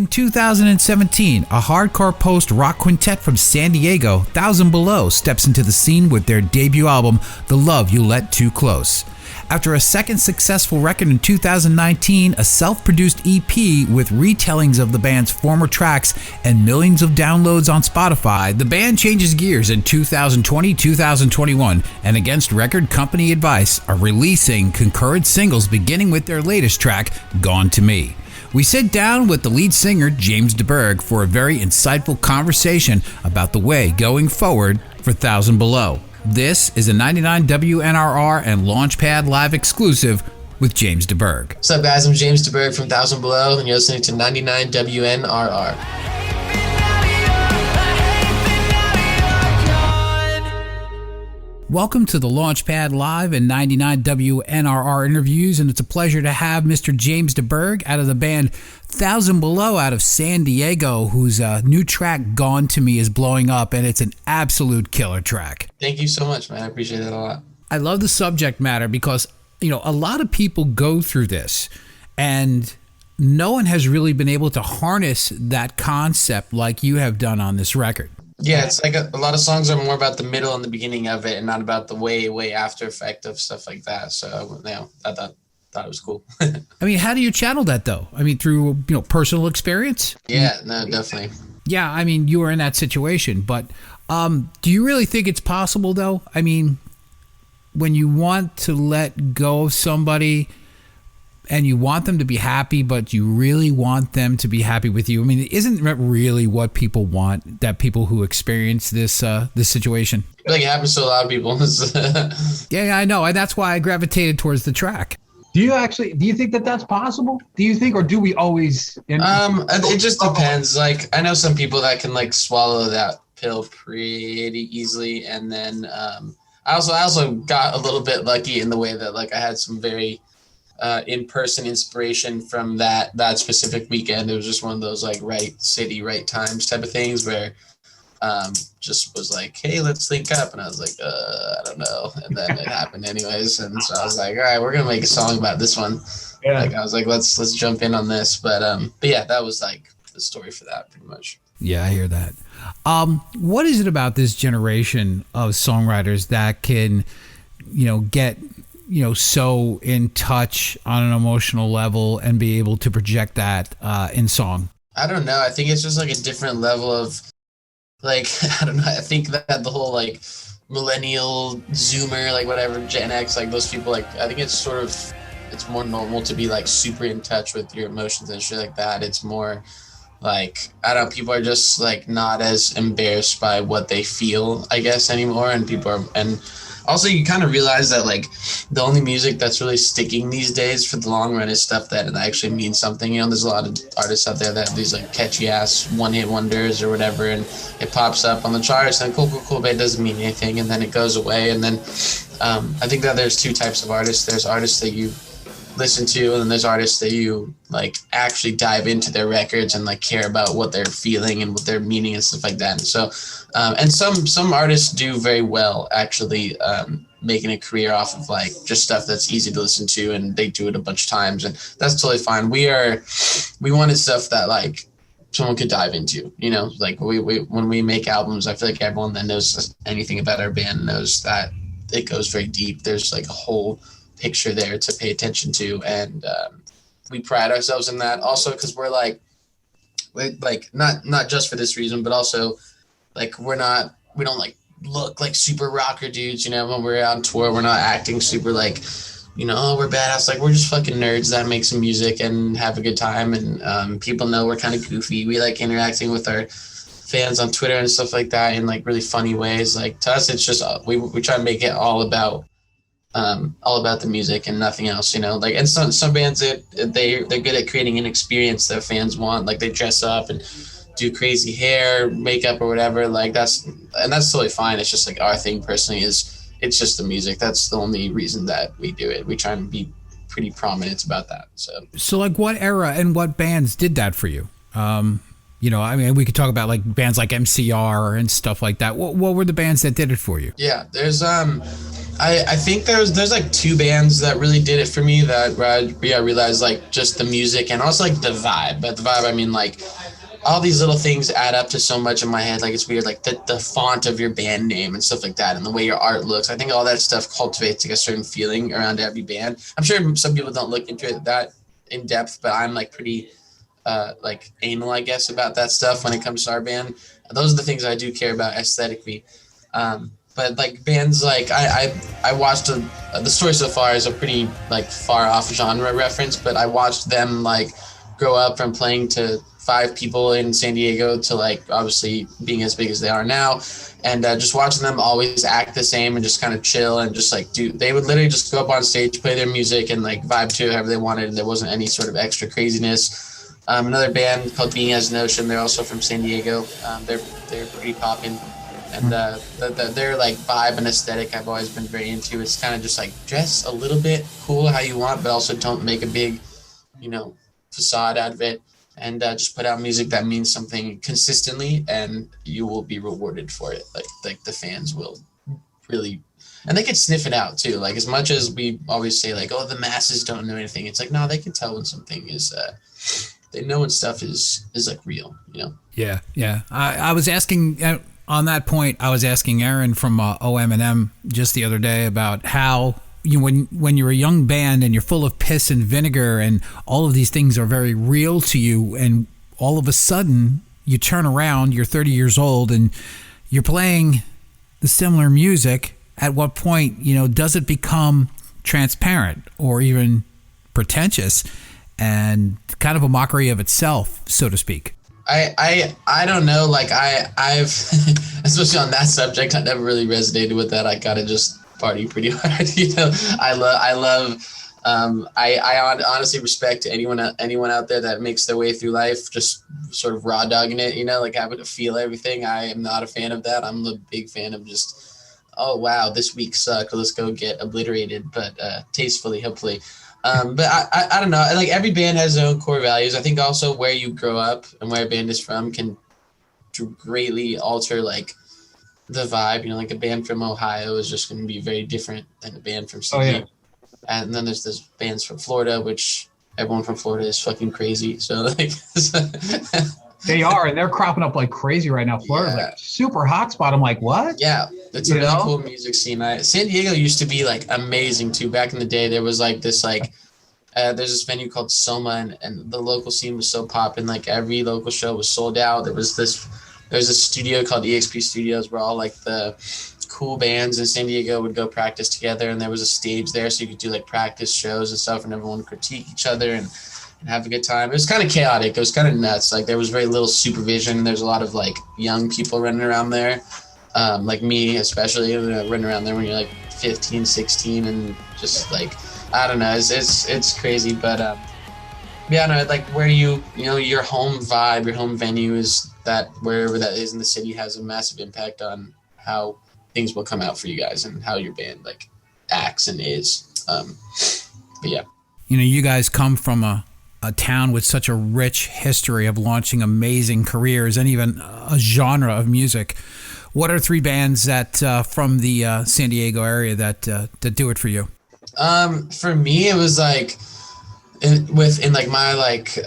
In 2017, a hardcore post-rock quintet from San Diego, Thousand Below, steps into the scene with their debut album, The Love You Let Too Close. After a second successful record in 2019, a self-produced EP with retellings of the band's former tracks and millions of downloads on Spotify, the band changes gears in 2020-2021 and, against record company advice, are releasing concurrent singles beginning with their latest track, Gone to Me. We sit down with the lead singer, James DeBerg, for a very insightful conversation about the way going forward for Thousand Below. This is a 99 WNRR and Launchpad Live exclusive with James DeBerg. What's up, guys? I'm James DeBerg from Thousand Below, and you're listening to 99 WNRR. Welcome to the Launchpad Live and 99 WNRR interviews, and it's a pleasure to have Mr. James DeBerg out of the band Thousand Below out of San Diego, whose new track, Gone to Me, is blowing up, and it's an absolute killer track. Thank you so much, man. I appreciate it a lot. I love the subject matter because, a lot of people go through this, and no one has really been able to harness that concept like you have done on this record. Yeah, it's like a lot of songs are more about the middle and the beginning of it and not about the way after effect of stuff like that. So, I thought it was cool. How do you channel that, though? Through, personal experience? Yeah, no, definitely. Yeah, you were in that situation. But do you really think it's possible, though? When you want to let go of somebody and you want them to be happy, but you really want them to be happy with you. Isn't that really what people want, that people who experience this this situation? I feel like it happens to a lot of people. Yeah, I know. And that's why I gravitated towards the track. Do you think that that's possible? Do you think, or do we always? It just depends. Like, I know some people that can swallow that pill pretty easily. And then I also got a little bit lucky in the way that I had some very in-person inspiration from that specific weekend. It was just one of those right city, right times type of things where just was like, hey, let's link up. And I was like, I don't know. And then it happened anyways. And so I was like, all right, we're going to make a song about this one. Yeah. I was like, let's jump in on this. But yeah, that was the story for that pretty much. Yeah, I hear that. What is it about this generation of songwriters that can, get so in touch on an emotional level and be able to project that in song? I don't know. I think it's just a different level of I don't know. I think that the whole millennial Zoomer, whatever, Gen X, those people, I think it's it's more normal to be super in touch with your emotions and shit like that. It's more I don't know, people are just not as embarrassed by what they feel, I guess, anymore. And people are, and also, you kind of realize that the only music that's really sticking these days for the long run is stuff that actually means something. There's a lot of artists out there that have these catchy ass one-hit wonders or whatever, and it pops up on the charts and cool, but it doesn't mean anything, and then it goes away. And then I think that there's two types of artists. There's artists that you listen to, and then there's artists that you actually dive into their records and care about what they're feeling and what they're meaning and stuff like that. And so and some artists do very well actually making a career off of just stuff that's easy to listen to, and they do it a bunch of times, and that's totally fine. We wanted stuff that someone could dive into, we when we make albums, I feel like everyone that knows anything about our band knows that it goes very deep. There's a whole picture there to pay attention to, and we pride ourselves in that also because we're not just for this reason, but also we don't look like super rocker dudes, when we're out on tour. We're not acting super we're badass. We're just fucking nerds that make some music and have a good time, and people know we're kind of goofy. We interacting with our fans on Twitter and stuff like that in really funny ways. To us, it's just we try to make it all about the music and nothing else, and some bands they're good at creating an experience that fans want. They dress up and do crazy hair, makeup or whatever. That's totally fine. It's just our thing personally is it's just the music. That's the only reason that we do it. We try and be pretty prominent about that. So what era and what bands did that for you? You know, I mean, we could talk about like bands like MCR and stuff like that. What were the bands that did it for you? Yeah, there's I think there's like two bands that really did it for me that where I realized like just the music and also like the vibe. But the vibe, I mean like all these little things add up to so much in my head. Like it's weird, like the font of your band name and stuff like that, and the way your art looks. I think all that stuff cultivates like a certain feeling around every band. I'm sure some people don't look into it that in depth, but I'm like pretty like anal, I guess, about that stuff when it comes to our band. Those are the things I do care about aesthetically. But like bands like I watched the story so far is a pretty like far off genre reference, but I watched them like grow up from playing to 5 people in San Diego to like obviously being as big as they are now, and just watching them always act the same and just kind of chill and just like they would literally just go up on stage, play their music, and like vibe to it however they wanted, and there wasn't any sort of extra craziness. Another band called Being as an Ocean, they're also from San Diego. They're pretty poppin', and their like vibe and aesthetic I've always been very into. It's kind of just like dress a little bit cool how you want, but also don't make a big, facade out of it. And just put out music that means something consistently, and you will be rewarded for it. Like the fans will really, and they can sniff it out too. Like as much as we always say like, oh, the masses don't know anything. It's like, no, they can tell when something is, they know when stuff is like real, Yeah. I was asking on that point. I was asking Aaron from OM&M just the other day about how. When you're a young band and you're full of piss and vinegar and all of these things are very real to you, and all of a sudden you turn around, you're 30 years old and you're playing the similar music, at what point, does it become transparent or even pretentious and kind of a mockery of itself, so to speak? I don't know. Like I've especially on that subject, I never really resonated with that. I gotta just party pretty hard. I honestly respect anyone out there that makes their way through life just sort of raw dogging it, like having to feel everything. I am not a fan of that. I'm a big fan of just, oh wow, this week sucked, let's go get obliterated, but tastefully, hopefully. But I don't know, like every band has their own core values. I think also where you grow up and where a band is from can greatly alter like the vibe. Like a band from Ohio is just going to be very different than a band from Sydney. Oh, yeah. And then there's those bands from Florida, which everyone from Florida is fucking crazy. So like they are, and they're cropping up like crazy right now. Florida's like super hot spot. I'm like, what? Yeah, it's a really cool music scene. San Diego used to be like amazing too. Back in the day, there was like this like there's this venue called Soma, and the local scene was so poppin'. Like every local show was sold out. There's a studio called EXP Studios where all like the cool bands in San Diego would go practice together, and there was a stage there so you could do like practice shows and stuff, and everyone would critique each other and have a good time. It was kind of chaotic. It was kind of nuts. Like there was very little supervision. There's a lot of like young people running around there, like me especially, running around there when you're like 15, 16, and just like, I don't know, it's crazy. But yeah, no, like where your home vibe, your home venue is, that wherever that is in the city has a massive impact on how things will come out for you guys and how your band like acts and is. But yeah, you guys come from a town with such a rich history of launching amazing careers and even a genre of music. What are 3 bands that from the San Diego area that do it for you? For me, it was like in like my like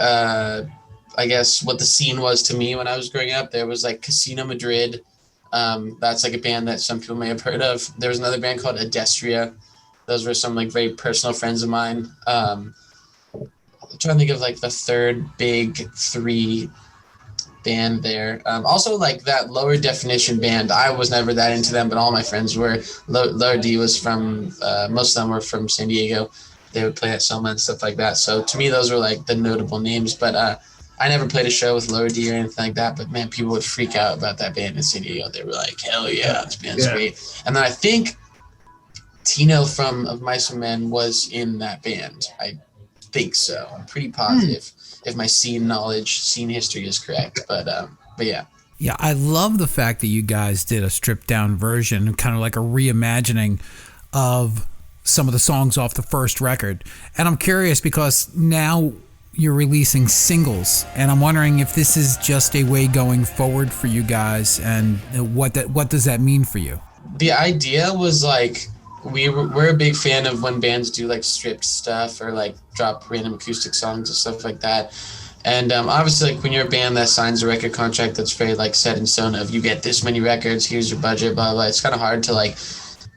I guess what the scene was to me when I was growing up. There was like Casino Madrid. That's like a band that some people may have heard of. There was another band called Adestria. Those were some like very personal friends of mine. I'm trying to think of like the third big 3 band there. Also like that Lower Definition band. I was never that into them, but all my friends were. Lower D was from, most of them were from San Diego. They would play at Soma and stuff like that. So to me, those were like the notable names, but I never played a show with Lower D or anything like that, but man, people would freak out about that band in San Diego. They were like, hell yeah, this band's great. And then I think Tino from Of Mice and Men was in that band. I think so. I'm pretty positive if my scene history is correct. But yeah. Yeah, I love the fact that you guys did a stripped down version, kind of like a reimagining of some of the songs off the first record. And I'm curious because now you're releasing singles, and I'm wondering if this is just a way going forward for you guys, and what does that mean for you? The idea was like we're a big fan of when bands do like stripped stuff or like drop random acoustic songs and stuff like that. And obviously, like when you're a band that signs a record contract that's very like set in stone of you get this many records, here's your budget, blah blah. It's kind of hard to like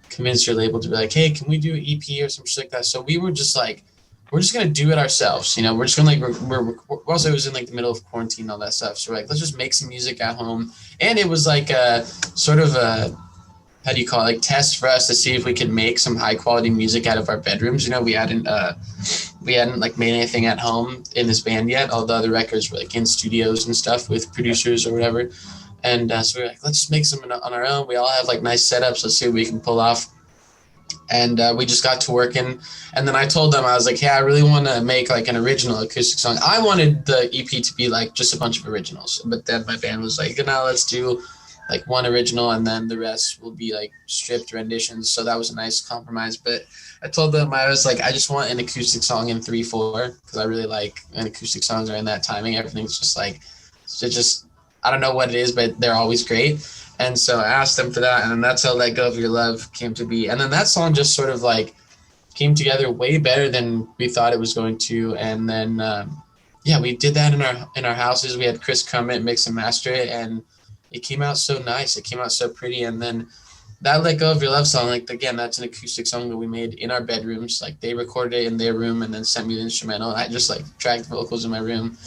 convince your label to be like, hey, can we do an EP or some shit like that? So we were just like, we're just gonna do it ourselves, you know. We're just gonna like we're also, it was in like the middle of quarantine and all that stuff. So we're like, let's just make some music at home. And it was like a sort of a, how do you call it, like test for us to see if we could make some high quality music out of our bedrooms. You know, we hadn't like made anything at home in this band yet. All the other records were like in studios and stuff with producers or whatever. And so we were like, let's just make some on our own. We all have like nice setups. Let's see what we can pull off. And we just got to working. And then I told them, I was like, hey, I really want to make like an original acoustic song. I wanted the EP to be like just a bunch of originals. But then my band was like, no, let's do like one original and then the rest will be like stripped renditions. So that was a nice compromise. But I told them, I was like, I just want an acoustic song in 3/4 because I really like, and acoustic songs are in that timing. Everything's just like, just I don't know what it is, but they're always great. And so I asked them for that, and then that's how Let Go of Your Love came to be. And then that song just sort of like came together way better than we thought it was going to. And then yeah, we did that in our houses. We had Chris come in, mix and master it, and it came out so nice. It came out so pretty. And then that Let Go of Your Love song, like again, that's an acoustic song that we made in our bedrooms. Like they recorded it in their room and then sent me the instrumental. And I just like tracked vocals in my room.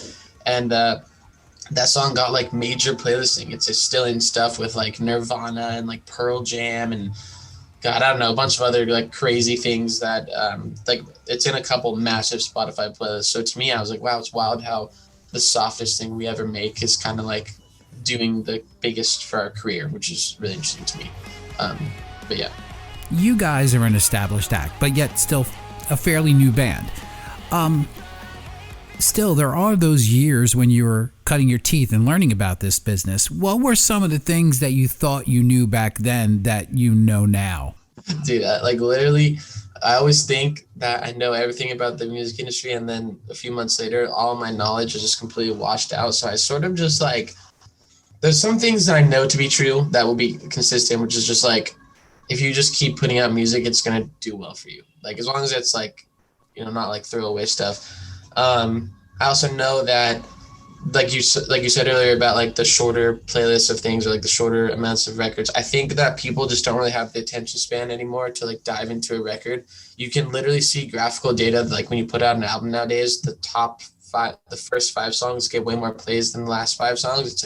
And that song got like major playlisting. It's still in stuff with like Nirvana and like Pearl Jam and God, I don't know, a bunch of other like crazy things that like it's in a couple massive Spotify playlists. So to me, I was like, wow, it's wild how the softest thing we ever make is kind of like doing the biggest for our career, which is really interesting to me. But yeah. You guys are an established act, but yet still a fairly new band. Still, there are those years when you were cutting your teeth and learning about this business. What were some of the things that you thought you knew back then that you know now? Dude, like literally, I always think that I know everything about the music industry, and then a few months later, all of my knowledge is just completely washed out. So I sort of just like, there's some things that I know to be true that will be consistent, which is just like, if you just keep putting out music, it's going to do well for you. Like, as long as it's like, you know, not like throwaway stuff. I also know that, like you said earlier about like the shorter playlists of things or like the shorter amounts of records. I think that people just don't really have the attention span anymore to like dive into a record. You can literally see graphical data, like when you put out an album nowadays, the first 5 songs get way more plays than the last 5 songs. It's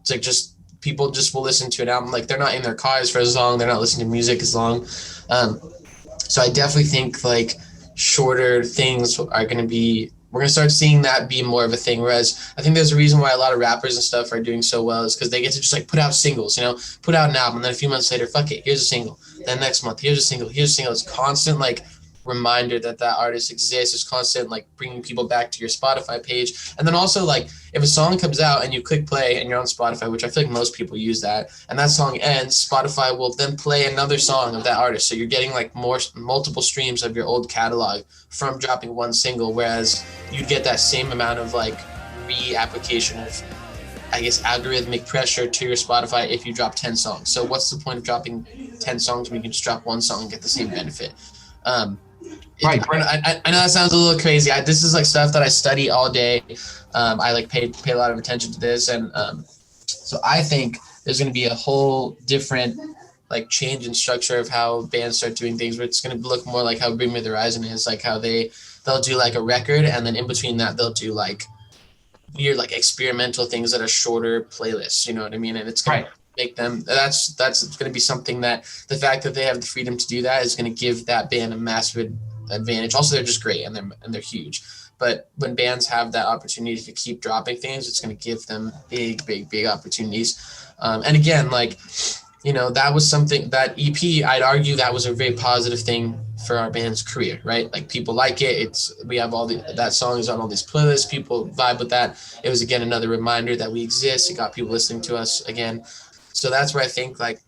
like just people just will listen to an album. Like they're not in their cars for as long. They're not listening to music as long. So I definitely think like shorter things are going to be, we're going to start seeing that be more of a thing. Whereas I think there's a reason why a lot of rappers and stuff are doing so well is because they get to just like put out singles, you know, put out an album. And then a few months later, fuck it, here's a single. Then next month, here's a single. It's constant like reminder that artist exists. It's constant like bringing people back to your Spotify page. And then also like if a song comes out and you click play and you're on Spotify, which I feel like most people use that, and that song ends, Spotify will then play another song of that artist. So you're getting like multiple streams of your old catalog from dropping one single, whereas you'd get that same amount of like reapplication of, I guess, algorithmic pressure to your Spotify if you drop 10 songs. So what's the point of dropping 10 songs when you can just drop one song and get the same benefit? Right. I know that sounds a little crazy. This is like stuff that I study all day. I like pay a lot of attention to this, and so I think there's going to be a whole different like change in structure of how bands start doing things. Where it's going to look more like how Bring Me the Horizon is, like how they'll do like a record, and then in between that they'll do like weird like experimental things that are shorter playlists. You know what I mean? And it's going to make them. That's going to be something that the fact that they have the freedom to do that is going to give that band a massive advantage. Also, they're just great and they're huge. But when bands have that opportunity to keep dropping things, it's going to give them big opportunities. And again, like, you know, that was something, that EP, I'd argue that was a very positive thing for our band's career, right? Like people like it. We have that song is on all these playlists. People vibe with that. It was again another reminder that we exist. It got people listening to us again. So that's where I think like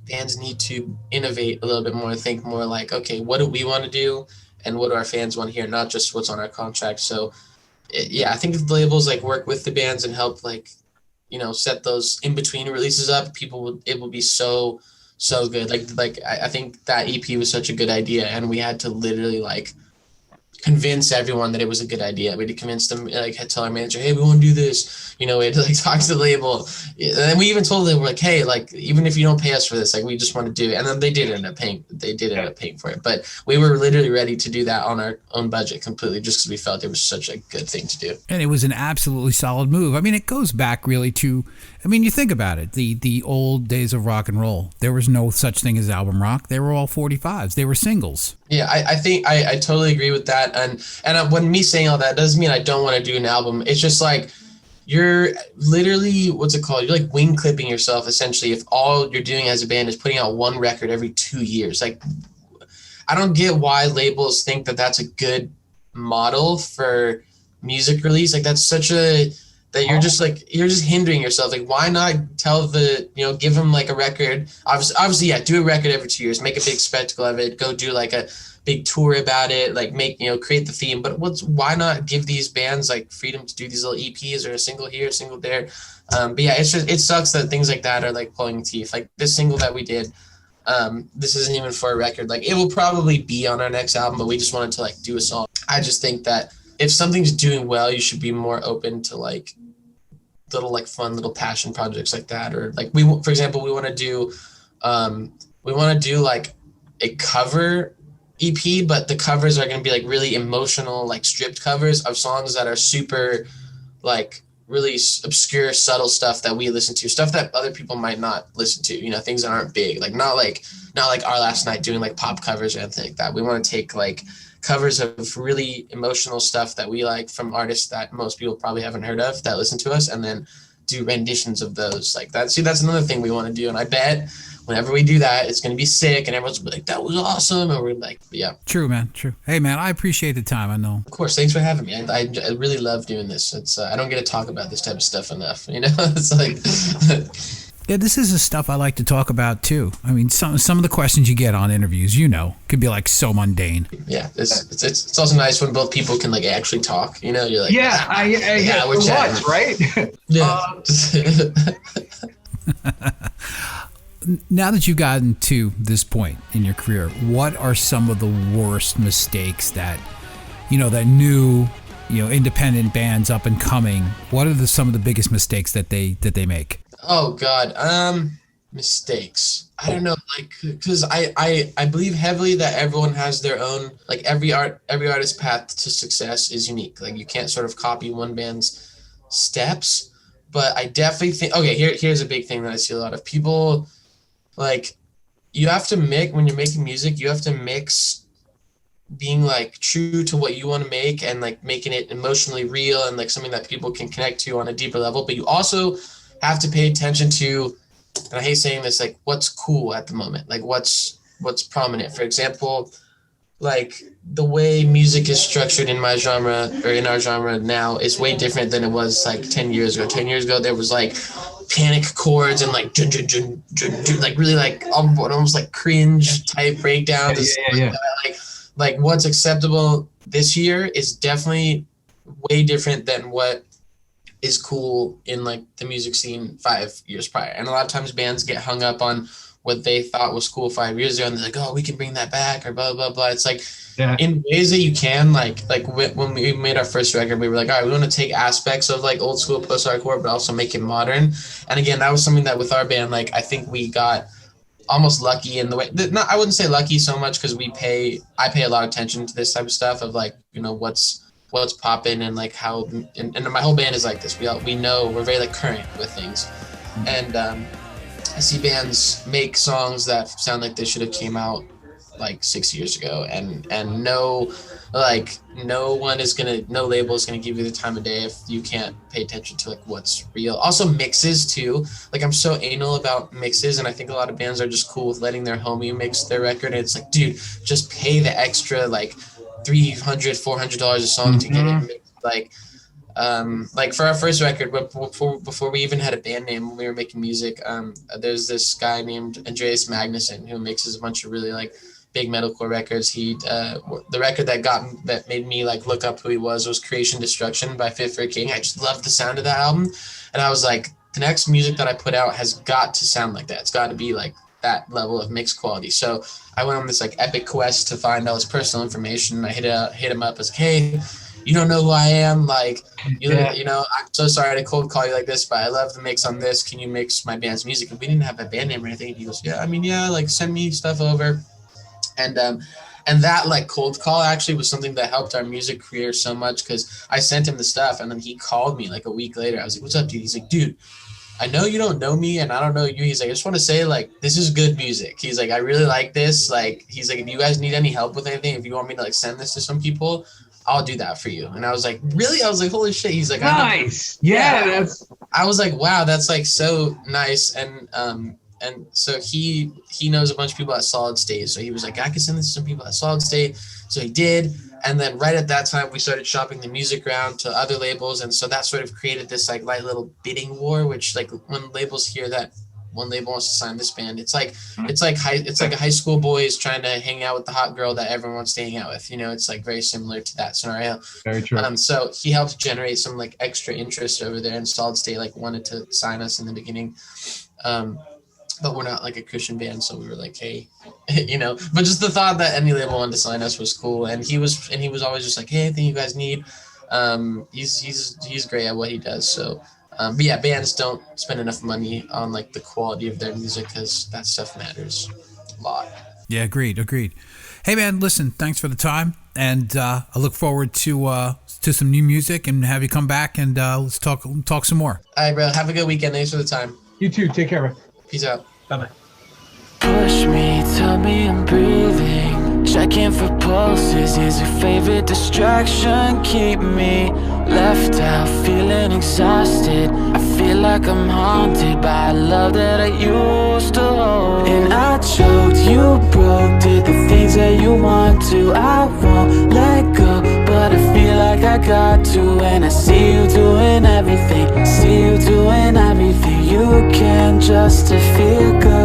bands need to innovate a little bit more, think more like, okay, what do we want to do? and what do our fans want to hear, not just what's on our contract. So I think if the labels like work with the bands and help like, set those in between releases up, it will be so good. I think that EP was such a good idea, and we had to literally like convince everyone that it was a good idea. We had to convince them, like, tell our manager, hey, we want to do this. We had to like talk to the label, and we even told them, we're like, hey, like, even if you don't pay us for this, like, we just want to do it. And then they did end up paying for it, but we were literally ready to do that on our own budget completely, just because we felt it was such a good thing to do. And it was an absolutely solid move. I mean, it goes back really to, you think about it, the old days of rock and roll. There was no such thing as album rock. They were all 45s. They were singles. Yeah, I think I totally agree with that. And when me saying all that doesn't mean I don't want to do an album. It's just like, you're literally, what's it called? You're like wing clipping yourself, essentially, if all you're doing as a band is putting out one record every 2 years. Like, I don't get why labels think that that's a good model for music release. Like, that's that you're just hindering yourself. Like, why not tell give them like a record? Obviously, yeah, do a record every 2 years, make a big spectacle of it, go do like a big tour about it, like create the theme. But why not give these bands like freedom to do these little EPs or a single here, a single there? But yeah, it sucks that things like that are like pulling teeth. Like this single that we did, this isn't even for a record. Like, it will probably be on our next album, but we just wanted to like do a song. I just think that if something's doing well, you should be more open to like little like fun little passion projects like that. Or like for example, we want to do like a cover EP, but the covers are going to be like really emotional, like stripped covers of songs that are super like really obscure, subtle stuff that we listen to, stuff that other people might not listen to, things that aren't big, like not like Our Last Night doing like pop covers or anything like that. We want to take like covers of really emotional stuff that we like from artists that most people probably haven't heard of that listen to us, and then do renditions of those like that. See, that's another thing we want to do, and I bet whenever we do that, it's going to be sick, and everyone's going to be like, that was awesome, and we're like, yeah. True, man, true. Hey, man, I appreciate the time, I know. Of course, thanks for having me. I really love doing this. It's I don't get to talk about this type of stuff enough, It's like... Yeah, this is the stuff I like to talk about too. I mean, some of the questions you get on interviews, could be like so mundane. Yeah, it's also nice when both people can like actually talk. You're like, yeah, we're chatting, right? Yeah. Now that you've gotten to this point in your career, what are some of the worst mistakes that that new independent bands up and coming? What are some of the biggest mistakes that they make? Oh God, mistakes. I don't know, like, because I believe heavily that everyone has their own, like every artist's path to success is unique. Like, you can't sort of copy one band's steps. But I definitely think, okay, here's a big thing that I see a lot of people, like, you have to when you're making music, you have to mix being like true to what you want to make and like making it emotionally real and like something that people can connect to on a deeper level. But you also have to pay attention to, and I hate saying this, like what's cool at the moment, like what's prominent. For example, like the way music is structured in my genre or in our genre now is way different than it was like 10 years ago. 10 years ago, there was like panic chords and like jun, jun, jun, jun, jun, like really like almost like cringe type breakdowns. Yeah. Like what's acceptable this year is definitely way different than what is cool in like the music scene 5 years prior. And a lot of times bands get hung up on what they thought was cool 5 years ago, and they're like, oh, we can bring that back or blah, blah, blah. It's like, in ways that you can, like when we made our first record, we were like, all right, we want to take aspects of like old school post-hardcore, but also make it modern. And again, that was something that with our band, like I think we got almost lucky in the way, I wouldn't say lucky so much, because I pay a lot of attention to this type of stuff of like, what's popping and like how, and my whole band is like this. We know we're very like current with things. And I see bands make songs that sound like they should have came out like 6 years ago, and no label is gonna give you the time of day if you can't pay attention to like what's real. Also mixes too. Like I'm so anal about mixes, and I think a lot of bands are just cool with letting their homie mix their record. And it's like, dude, just pay the extra like $300-$400 a song to get it mixed. Like for our first record, before we even had a band name, when we were making music, there's this guy named Andreas Magnuson who mixes a bunch of really like big metalcore records. He the record that made me like look up who he was Creation Destruction by Fit for a King. I just loved the sound of that album, and I was like, the next music that I put out has got to sound like that. It's got to be like that level of mix quality. So I went on this like epic quest to find all his personal information. I hit him up as, hey, you don't know who I am, like, you know, I'm so sorry to cold call you like this, but I love the mix on this. Can you mix my band's music? And we didn't have a band name or anything. And he goes, yeah, I mean, yeah, like send me stuff over. And that like cold call actually was something that helped our music career so much, because I sent him the stuff and then he called me like a week later. I was like, what's up, dude? He's like, dude, I know you don't know me and I don't know you. He's like, I just want to say, like, this is good music. He's like, I really like this. Like, he's like, if you guys need any help with anything, if you want me to like send this to some people, I'll do that for you. And I was like, really? I was like, holy shit. He's like, nice. Yeah. I was like, wow, that's like so nice. And so he knows a bunch of people at Solid State. So he was like, I can send this to some people at Solid State. So he did. And then right at that time, we started shopping the music around to other labels. And so that sort of created this like light little bidding war, which like when labels hear that one label wants to sign this band, it's like a high school boys trying to hang out with the hot girl that everyone wants to hang out with. You know, it's like very similar to that scenario. Very true. So he helped generate some like extra interest over there, and Solid State like wanted to sign us in the beginning. But we're not like a Christian band, so we were like, hey, you know. But just the thought that any label wanted to sign us was cool, and he was always just like, hey, anything you guys need. He's great at what he does. So, but yeah, bands don't spend enough money on like the quality of their music, because that stuff matters a lot. Yeah, agreed. Hey man, listen, thanks for the time, and I look forward to some new music and have you come back and let's talk some more. All right, bro. Have a good weekend. Thanks for the time. You too. Take care, man. Peace out. Bye-bye. Push me, tell me I'm breathing. Checking for pulses is your favorite distraction. Keep me left out, feeling exhausted. I feel like I'm haunted by a love that I used to hold. And I choked, you broke, did the things that you want to. I won't let go, but I feel like I got to. And I see you doing everything, see you doing everything you can just to feel good.